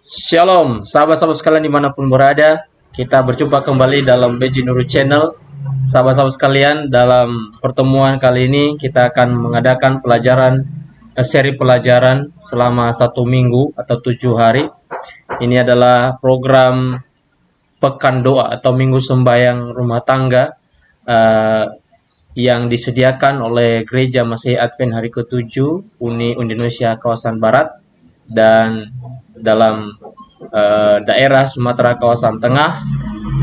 Shalom, sahabat-sahabat sekalian dimanapun berada. Kita berjumpa kembali dalam Beji Nuru Channel. Sahabat-sahabat sekalian, dalam pertemuan kali ini kita akan mengadakan seri pelajaran selama 1 minggu atau 7 hari. Ini adalah program Pekan Doa atau Minggu Sembahyang Rumah Tangga yang disediakan oleh Gereja Masehi Advent Hari ke-7 Uni Indonesia Kawasan Barat dan dalam daerah Sumatera Kawasan Tengah.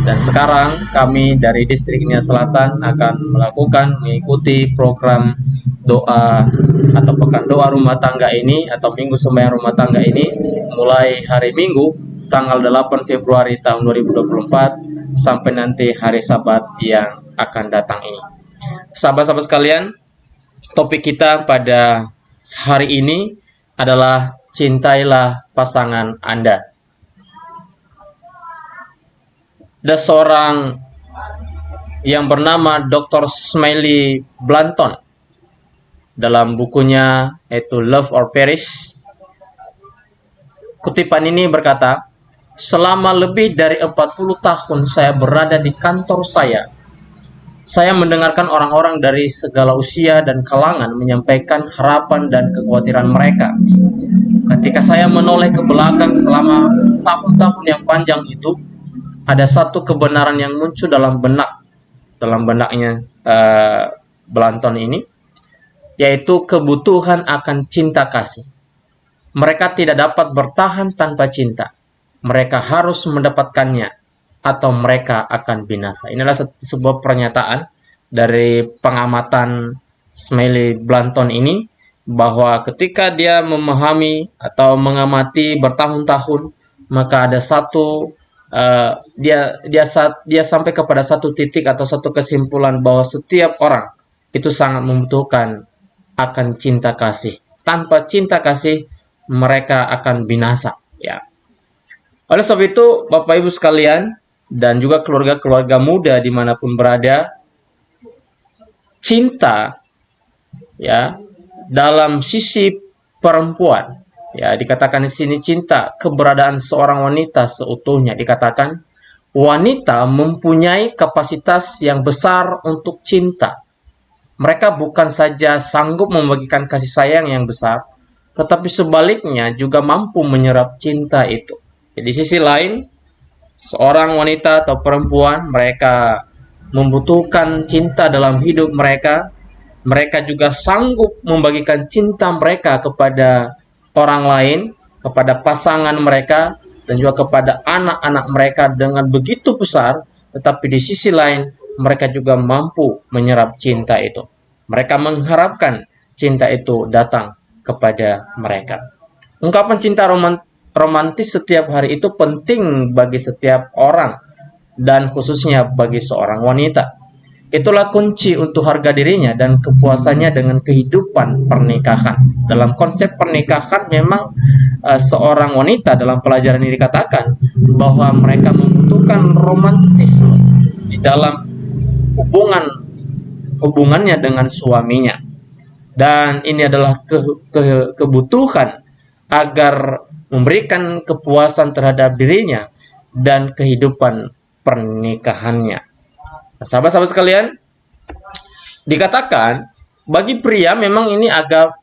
Dan sekarang kami dari Distrik Nia Selatan akan mengikuti program doa atau Pekan Doa Rumah Tangga ini atau Minggu Sembahyang Rumah Tangga ini mulai hari Minggu tanggal 8 Februari tahun 2024 sampai nanti hari Sabat yang akan datang ini. Sahabat-sahabat sekalian, topik kita pada hari ini adalah cintailah pasangan Anda. Ada seorang yang bernama Dr. Smiley Blanton dalam bukunya yaitu Love or Perish. Kutipan ini berkata, selama lebih dari 40 tahun saya berada di kantor saya mendengarkan orang-orang dari segala usia dan kalangan menyampaikan harapan dan kekhawatiran mereka. Ketika saya menoleh ke belakang selama tahun-tahun yang panjang itu, ada satu kebenaran yang muncul dalam benaknya Blanton ini, yaitu kebutuhan akan cinta kasih. Mereka tidak dapat bertahan tanpa cinta. Mereka harus mendapatkannya atau mereka akan binasa. Inilah sebuah pernyataan dari pengamatan Smiley Blanton ini, bahwa ketika dia memahami atau mengamati bertahun-tahun, maka ada dia sampai kepada satu titik atau satu kesimpulan bahwa setiap orang itu sangat membutuhkan akan cinta kasih. Tanpa cinta kasih mereka akan binasa, ya. Oleh sebab itu, Bapak Ibu sekalian dan juga keluarga-keluarga muda dimanapun berada, cinta, ya, dalam sisi perempuan, ya, dikatakan di sini cinta, keberadaan seorang wanita seutuhnya. Dikatakan wanita mempunyai kapasitas yang besar untuk cinta. Mereka bukan saja sanggup membagikan kasih sayang yang besar, tetapi sebaliknya juga mampu menyerap cinta itu. Di sisi lain, seorang wanita atau perempuan, mereka membutuhkan cinta dalam hidup mereka. Mereka juga sanggup membagikan cinta mereka kepada orang lain, kepada pasangan mereka, dan juga kepada anak-anak mereka dengan begitu besar, tetapi di sisi lain, mereka juga mampu menyerap cinta itu. Mereka mengharapkan cinta itu datang kepada mereka. Ungkapan cinta romantis setiap hari itu penting bagi setiap orang, dan khususnya bagi seorang wanita. Itulah kunci untuk harga dirinya dan kepuasannya dengan kehidupan pernikahan. Dalam konsep pernikahan memang seorang wanita dalam pelajaran ini dikatakan bahwa mereka membutuhkan romantisme di dalam hubungannya dengan suaminya. Dan ini adalah kebutuhan agar memberikan kepuasan terhadap dirinya dan kehidupan pernikahannya. Sahabat-sahabat sekalian, dikatakan bagi pria memang ini agak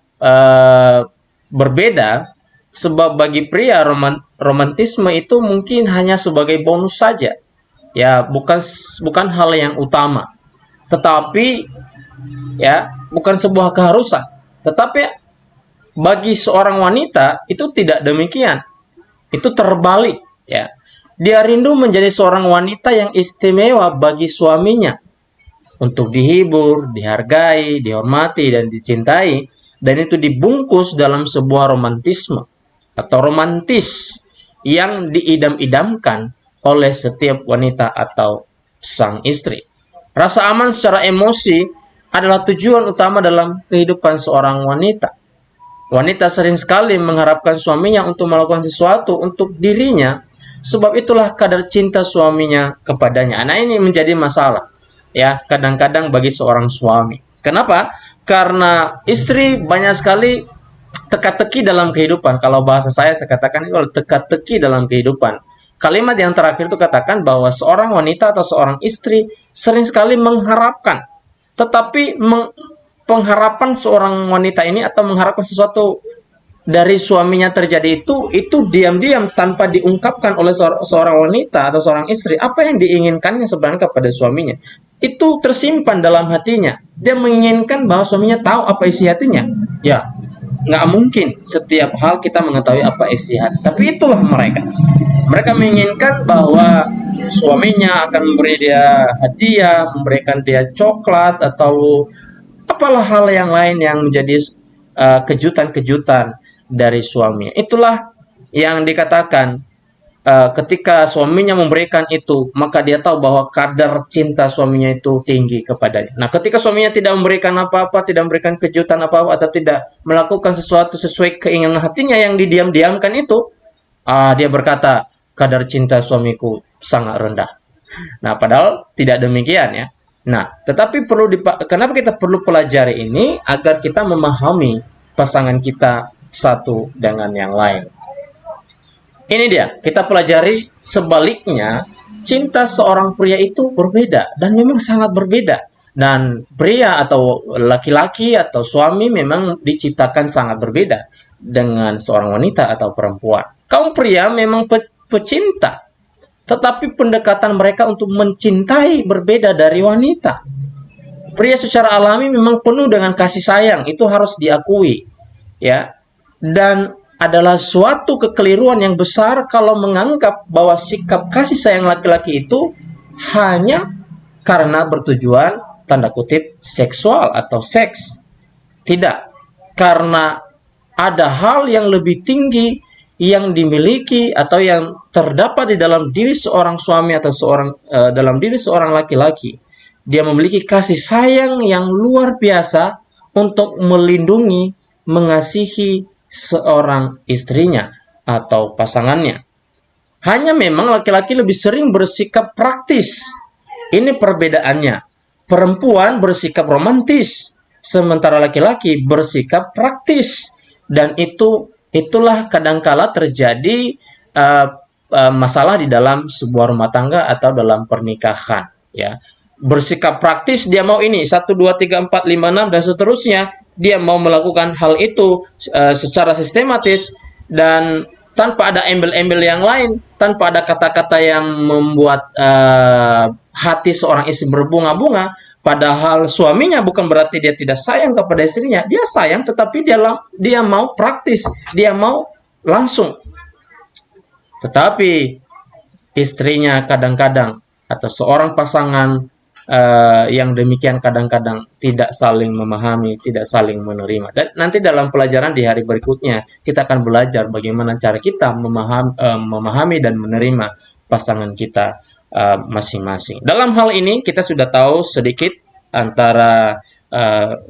berbeda, sebab bagi pria romantisme itu mungkin hanya sebagai bonus saja, ya, bukan hal yang utama, tetapi ya bukan sebuah keharusan. Tetapi bagi seorang wanita itu tidak demikian, itu terbalik, ya. Dia rindu menjadi seorang wanita yang istimewa bagi suaminya, untuk dihibur, dihargai, dihormati, dan dicintai, dan itu dibungkus dalam sebuah romantisme atau romantis yang diidam-idamkan oleh setiap wanita atau sang istri. Rasa aman secara emosi adalah tujuan utama dalam kehidupan seorang wanita. Wanita sering sekali mengharapkan suaminya untuk melakukan sesuatu untuk dirinya, sebab itulah kadar cinta suaminya kepadanya. Nah, ini menjadi masalah, ya, kadang-kadang bagi seorang suami. Kenapa? Karena istri banyak sekali teka-teki dalam kehidupan. Kalau bahasa saya katakan itu teka-teki dalam kehidupan. Kalimat yang terakhir itu katakan bahwa seorang wanita atau seorang istri sering sekali mengharapkan, tetapi pengharapan seorang wanita ini atau mengharapkan sesuatu dari suaminya terjadi itu diam-diam tanpa diungkapkan oleh seorang wanita atau seorang istri apa yang diinginkannya sebenarnya kepada suaminya. Itu tersimpan dalam hatinya. Dia menginginkan bahwa suaminya tahu apa isi hatinya. Ya, nggak mungkin setiap hal kita mengetahui apa isi hati. Tapi itulah mereka. Mereka menginginkan bahwa suaminya akan memberi dia hadiah, memberikan dia coklat atau apalah hal yang lain yang menjadi kejutan-kejutan dari suaminya. Itulah yang dikatakan ketika suaminya memberikan itu, maka dia tahu bahwa kadar cinta suaminya itu tinggi kepadanya. Nah, ketika suaminya tidak memberikan apa-apa, tidak memberikan kejutan apa-apa, atau tidak melakukan sesuatu sesuai keinginan hatinya yang didiam-diamkan itu, dia berkata, kadar cinta suamiku sangat rendah. Nah, padahal tidak demikian ya. Nah, tetapi kenapa kita perlu pelajari ini? Agar kita memahami pasangan kita satu dengan yang lain. Ini dia, kita pelajari sebaliknya, cinta seorang pria itu berbeda, dan memang sangat berbeda. Dan pria atau laki-laki atau suami memang diciptakan sangat berbeda dengan seorang wanita atau perempuan. Kaum pria memang pecinta, tetapi pendekatan mereka untuk mencintai berbeda dari wanita. Pria secara alami memang penuh dengan kasih sayang, itu harus diakui. Ya, dan adalah suatu kekeliruan yang besar kalau menganggap bahwa sikap kasih sayang laki-laki itu hanya karena bertujuan tanda kutip seksual atau seks. Tidak, karena ada hal yang lebih tinggi yang dimiliki atau yang terdapat di dalam diri seorang suami atau dalam diri seorang laki-laki. Dia memiliki kasih sayang yang luar biasa untuk melindungi, mengasihi seorang istrinya atau pasangannya. Hanya memang laki-laki lebih sering bersikap praktis. Ini perbedaannya. Perempuan bersikap romantis, sementara laki-laki bersikap praktis. Dan itulah kadangkala terjadi masalah di dalam sebuah rumah tangga atau dalam pernikahan. Ya, bersikap praktis, dia mau ini 1, 2, 3, 4, 5, 6 dan seterusnya. Dia mau melakukan hal itu secara sistematis dan tanpa ada embel-embel yang lain, tanpa ada kata-kata yang membuat hati seorang istri berbunga-bunga. Padahal suaminya bukan berarti dia tidak sayang kepada istrinya, dia sayang, tetapi dia mau praktis, dia mau langsung. Tetapi istrinya kadang-kadang atau seorang pasangan yang demikian kadang-kadang tidak saling memahami, tidak saling menerima. Dan nanti dalam pelajaran di hari berikutnya kita akan belajar bagaimana cara kita memahami dan menerima pasangan kita masing-masing. Dalam hal ini kita sudah tahu sedikit antara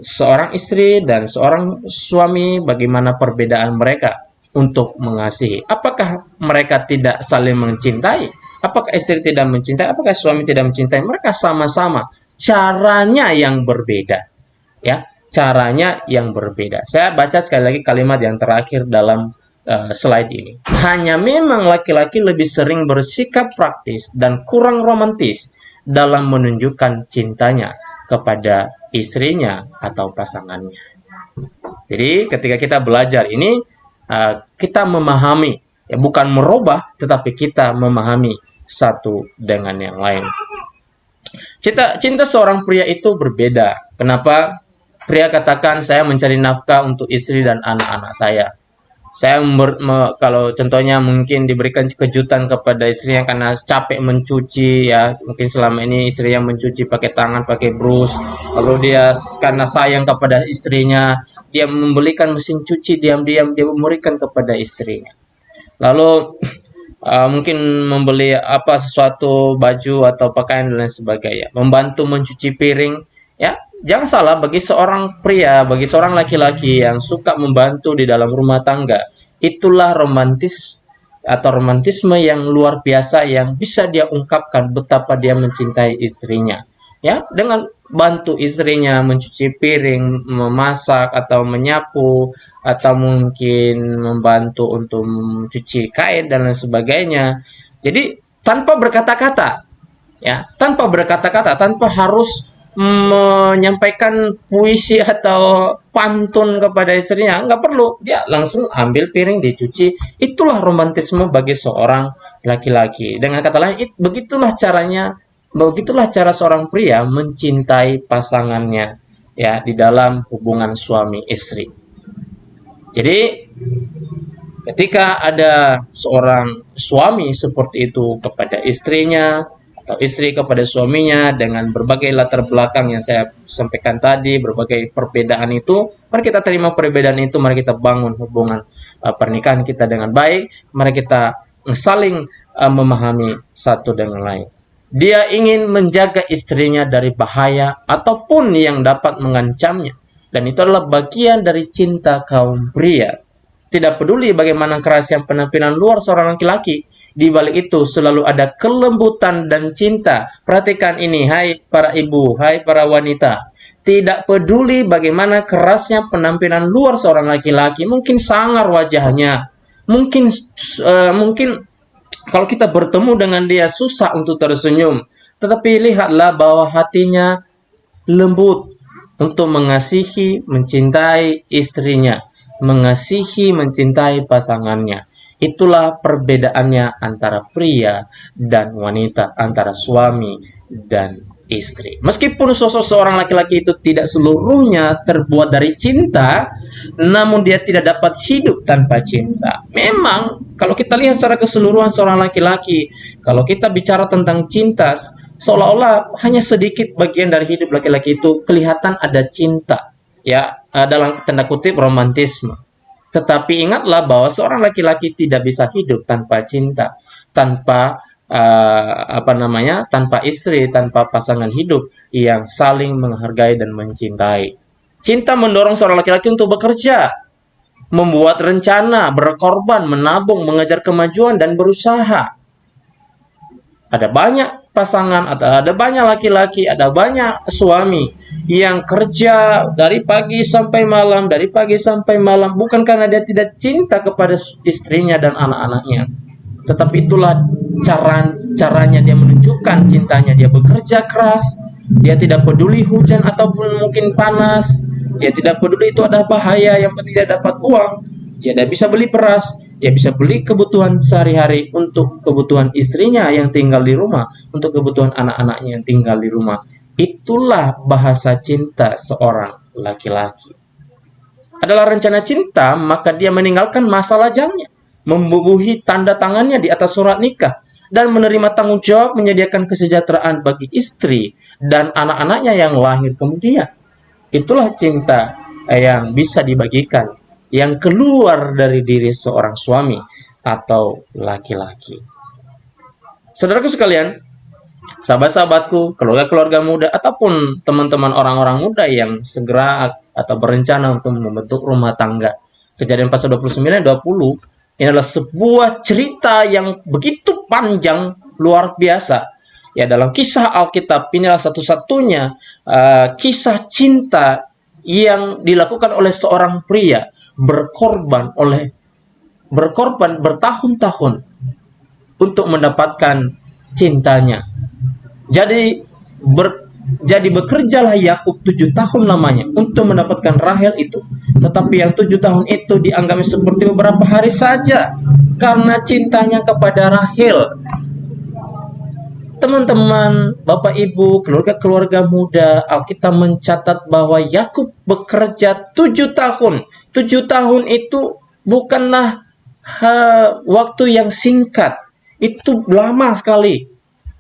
seorang istri dan seorang suami, bagaimana perbedaan mereka untuk mengasihi. Apakah mereka tidak saling mencintai? Apakah istri tidak mencintai? Apakah suami tidak mencintai? Mereka sama-sama. Caranya yang berbeda. Ya, caranya yang berbeda. Saya baca sekali lagi kalimat yang terakhir dalam slide ini. Hanya memang laki-laki lebih sering bersikap praktis dan kurang romantis dalam menunjukkan cintanya kepada istrinya atau pasangannya. Jadi ketika kita belajar ini, kita memahami, ya, bukan merubah, tetapi kita memahami satu dengan yang lain. Cinta seorang pria itu berbeda. Kenapa? Pria katakan, saya mencari nafkah untuk istri dan anak-anak saya. Saya kalau contohnya mungkin diberikan kejutan kepada istrinya karena capek mencuci, ya mungkin selama ini istrinya mencuci pakai tangan, pakai brus, lalu dia karena sayang kepada istrinya, dia membelikan mesin cuci diam-diam, dia memberikan kepada istrinya. Lalu mungkin membeli sesuatu baju atau pakaian dan lain sebagainya, membantu mencuci piring. Ya, jangan salah, bagi seorang pria, bagi seorang laki-laki yang suka membantu di dalam rumah tangga, itulah romantis atau romantisme yang luar biasa yang bisa dia ungkapkan betapa dia mencintai istrinya. Ya, dengan bantu istrinya mencuci piring, memasak atau menyapu, atau mungkin membantu untuk mencuci kain dan lain sebagainya. Jadi tanpa berkata-kata, ya, tanpa berkata-kata, tanpa harus menyampaikan puisi atau pantun kepada istrinya, nggak perlu, dia langsung ambil piring dicuci. Itulah romantisme bagi seorang laki-laki. Dengan kata lain, begitulah cara seorang pria mencintai pasangannya, ya, di dalam hubungan suami istri. Jadi ketika ada seorang suami seperti itu kepada istrinya, atau istri kepada suaminya, dengan berbagai latar belakang yang saya sampaikan tadi, berbagai perbedaan itu, mari kita terima perbedaan itu, mari kita bangun hubungan pernikahan kita dengan baik, mari kita saling memahami satu dengan lain. Dia ingin menjaga istrinya dari bahaya ataupun yang dapat mengancamnya, dan itu adalah bagian dari cinta kaum pria. Tidak peduli bagaimana kerasnya penampilan luar seorang laki-laki, di balik itu selalu ada kelembutan dan cinta. Perhatikan ini, hai para ibu, hai para wanita. Tidak peduli bagaimana kerasnya penampilan luar seorang laki-laki, mungkin sangar wajahnya, mungkin kalau kita bertemu dengan dia susah untuk tersenyum, tetapi lihatlah bahwa hatinya lembut untuk mengasihi, mencintai istrinya, mengasihi, mencintai pasangannya. Itulah perbedaannya antara pria dan wanita, antara suami dan istri. Meskipun sosok seorang laki-laki itu tidak seluruhnya terbuat dari cinta, namun dia tidak dapat hidup tanpa cinta. Memang, kalau kita lihat secara keseluruhan seorang laki-laki, kalau kita bicara tentang cinta, seolah-olah hanya sedikit bagian dari hidup laki-laki itu kelihatan ada cinta, ya, dalam tanda kutip romantisme. Tetapi ingatlah bahwa seorang laki-laki tidak bisa hidup tanpa cinta, tanpa tanpa istri, tanpa pasangan hidup yang saling menghargai dan mencintai. Cinta mendorong seorang laki-laki untuk bekerja, membuat rencana, berkorban, menabung, mengejar kemajuan, dan berusaha. Ada banyak pasangan, ada banyak laki-laki, ada banyak suami yang kerja dari pagi sampai malam, bukan karena dia tidak cinta kepada istrinya dan anak-anaknya, tetapi itulah caranya dia menunjukkan cintanya. Dia bekerja keras, dia tidak peduli hujan ataupun mungkin panas, dia tidak peduli itu ada bahaya, yang penting dia dapat uang, dia bisa beli beras, dia bisa beli kebutuhan sehari-hari untuk kebutuhan istrinya yang tinggal di rumah, untuk kebutuhan anak-anaknya yang tinggal di rumah. Itulah bahasa cinta seorang laki-laki. Adalah rencana cinta, maka dia meninggalkan masa lajangnya, membubuhi tanda tangannya di atas surat nikah, dan menerima tanggung jawab menyediakan kesejahteraan bagi istri dan anak-anaknya yang lahir kemudian. Itulah cinta yang bisa dibagikan, yang keluar dari diri seorang suami atau laki-laki. Saudaraku sekalian, sahabat-sahabatku, keluarga-keluarga muda, ataupun teman-teman orang-orang muda yang segera atau berencana untuk membentuk rumah tangga. Kejadian pasal 29-20 ini adalah sebuah cerita yang begitu panjang, luar biasa. Ya, dalam kisah Alkitab inilah satu-satunya kisah cinta yang dilakukan oleh seorang pria berkorban bertahun-tahun untuk mendapatkan cintanya. Jadi bekerjalah Yakub 7 tahun lamanya untuk mendapatkan Rahel itu. Tetapi yang 7 tahun itu dianggap seperti beberapa hari saja karena cintanya kepada Rahel. Teman-teman, Bapak Ibu, keluarga-keluarga muda, Alkitab mencatat bahwa Yakub bekerja 7 tahun. 7 tahun itu bukanlah waktu yang singkat. Itu lama sekali.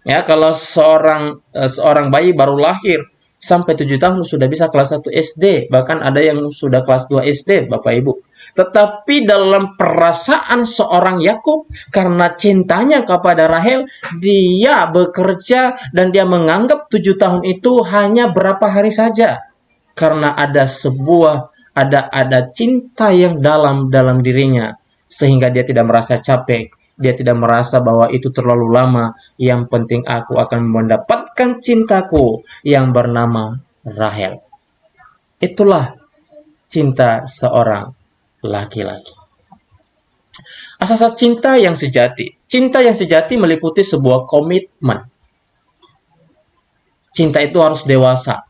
Ya, kalau seorang bayi baru lahir sampai 7 tahun sudah bisa kelas 1 SD, bahkan ada yang sudah kelas 2 SD, Bapak Ibu. Tetapi dalam perasaan seorang Yakub, karena cintanya kepada Rahel, dia bekerja dan dia menganggap 7 tahun itu hanya berapa hari saja. Karena ada cinta yang dalam dirinya, sehingga dia tidak merasa capek Dia tidak merasa bahwa itu terlalu lama. Yang penting aku akan mendapatkan cintaku yang bernama Rahel. Itulah cinta seorang laki-laki. Asas cinta yang sejati. Cinta yang sejati meliputi sebuah komitmen. Cinta itu harus dewasa.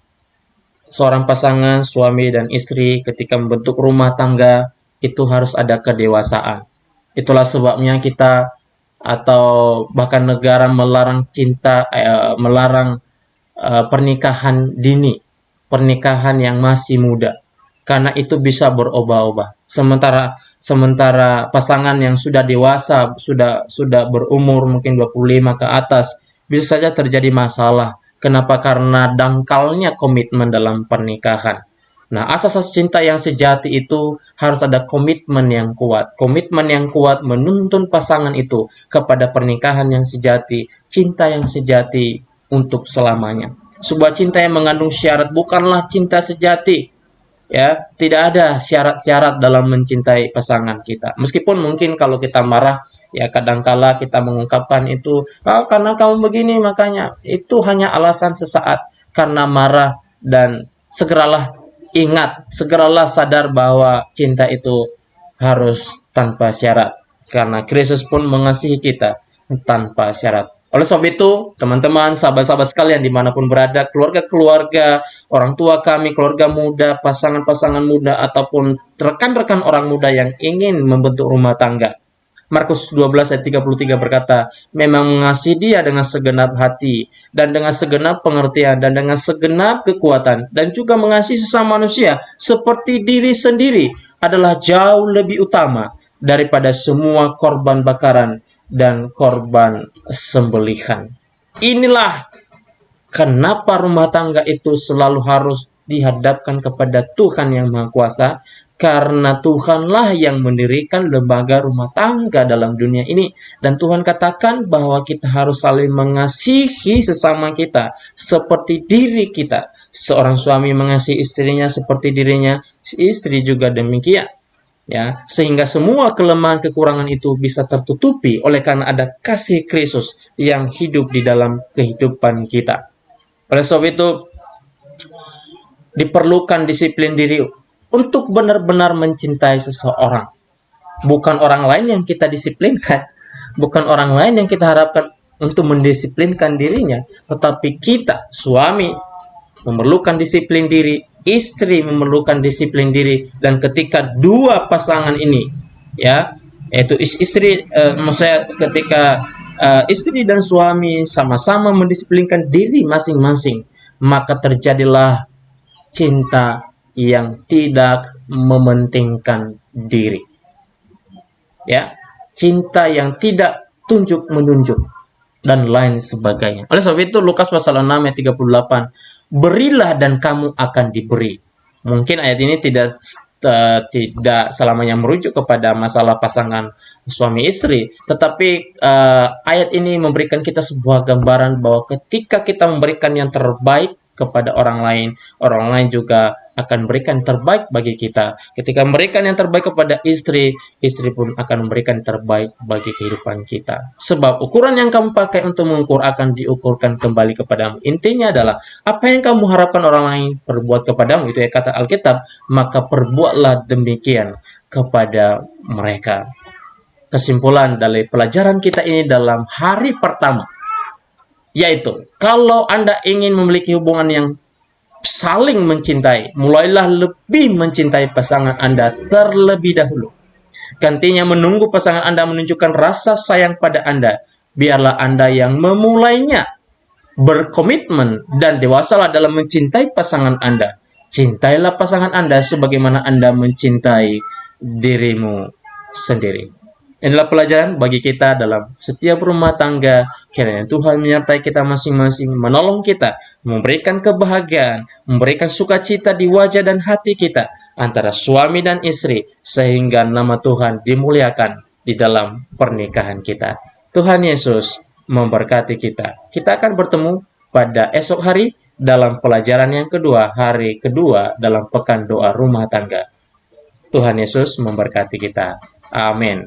Seorang pasangan, suami dan istri ketika membentuk rumah tangga, itu harus ada kedewasaan. Itulah sebabnya kita atau bahkan negara melarang pernikahan dini, pernikahan yang masih muda, karena itu bisa berubah-ubah. Sementara pasangan yang sudah dewasa, sudah berumur mungkin 25 ke atas, bisa saja terjadi masalah. Kenapa? Karena dangkalnya komitmen dalam pernikahan. Nah, asas cinta yang sejati itu harus ada komitmen yang kuat. Komitmen yang kuat menuntun pasangan itu kepada pernikahan yang sejati, cinta yang sejati untuk selamanya. Sebuah cinta yang mengandung syarat bukanlah cinta sejati. Ya, tidak ada syarat-syarat dalam mencintai pasangan kita. Meskipun mungkin kalau kita marah, ya kadangkala kita mengungkapkan itu, karena kamu begini makanya. Itu hanya alasan sesaat karena marah, dan segeralah ingat, segeralah sadar bahwa cinta itu harus tanpa syarat. Karena Kristus pun mengasihi kita tanpa syarat. Oleh sebab itu, teman-teman, sahabat-sahabat sekalian dimanapun berada, keluarga-keluarga, orang tua kami, keluarga muda, pasangan-pasangan muda, ataupun rekan-rekan orang muda yang ingin membentuk rumah tangga. Markus 12 ayat 33 berkata, memang mengasihi Dia dengan segenap hati, dan dengan segenap pengertian, dan dengan segenap kekuatan, dan juga mengasihi sesama manusia seperti diri sendiri adalah jauh lebih utama daripada semua korban bakaran dan korban sembelihan. Inilah kenapa rumah tangga itu selalu harus dihadapkan kepada Tuhan yang Maha Kuasa, karena Tuhanlah yang mendirikan lembaga rumah tangga dalam dunia ini. Dan Tuhan katakan bahwa kita harus saling mengasihi sesama kita seperti diri kita. Seorang suami mengasihi istrinya seperti dirinya, istri juga demikian. Ya, sehingga semua kelemahan kekurangan itu bisa tertutupi oleh karena ada kasih Kristus yang hidup di dalam kehidupan kita. Oleh sebab itu diperlukan disiplin diri untuk benar-benar mencintai seseorang. Bukan orang lain yang kita disiplinkan, bukan orang lain yang kita harapkan untuk mendisiplinkan dirinya, tetapi kita, suami, memerlukan disiplin diri, istri memerlukan disiplin diri. Dan ketika dua pasangan ini, ya, yaitu maksudnya ketika istri dan suami sama-sama mendisiplinkan diri masing-masing, maka terjadilah cinta yang tidak mementingkan diri. Ya, cinta yang tidak tunjuk menunjuk dan lain sebagainya. Oleh sebab itu Lukas pasal 6 ayat 38, berilah dan kamu akan diberi. Mungkin ayat ini tidak selamanya merujuk kepada masalah pasangan suami istri, tetapi ayat ini memberikan kita sebuah gambaran bahwa ketika kita memberikan yang terbaik kepada orang lain juga akan memberikan terbaik bagi kita. Ketika memberikan yang terbaik kepada istri, istri pun akan memberikan terbaik bagi kehidupan kita. Sebab ukuran yang kamu pakai untuk mengukur akan diukurkan kembali kepadamu. Intinya adalah, apa yang kamu harapkan orang lain perbuat kepadamu, itu ya kata Alkitab, maka perbuatlah demikian kepada mereka. Kesimpulan dari pelajaran kita ini dalam hari pertama, yaitu, kalau Anda ingin memiliki hubungan yang saling mencintai, mulailah lebih mencintai pasangan Anda terlebih dahulu. Gantinya menunggu pasangan Anda menunjukkan rasa sayang pada Anda, biarlah Anda yang memulainya. Berkomitmen dan dewasalah dalam mencintai pasangan Anda. Cintailah pasangan Anda sebagaimana Anda mencintai dirimu sendiri. Inilah pelajaran bagi kita dalam setiap rumah tangga. Kiranya Tuhan menyertai kita masing-masing, menolong kita, memberikan kebahagiaan, memberikan sukacita di wajah dan hati kita antara suami dan istri, sehingga nama Tuhan dimuliakan di dalam pernikahan kita. Tuhan Yesus memberkati kita. Kita akan bertemu pada esok hari dalam pelajaran yang kedua, hari kedua dalam pekan doa rumah tangga. Tuhan Yesus memberkati kita. Amin.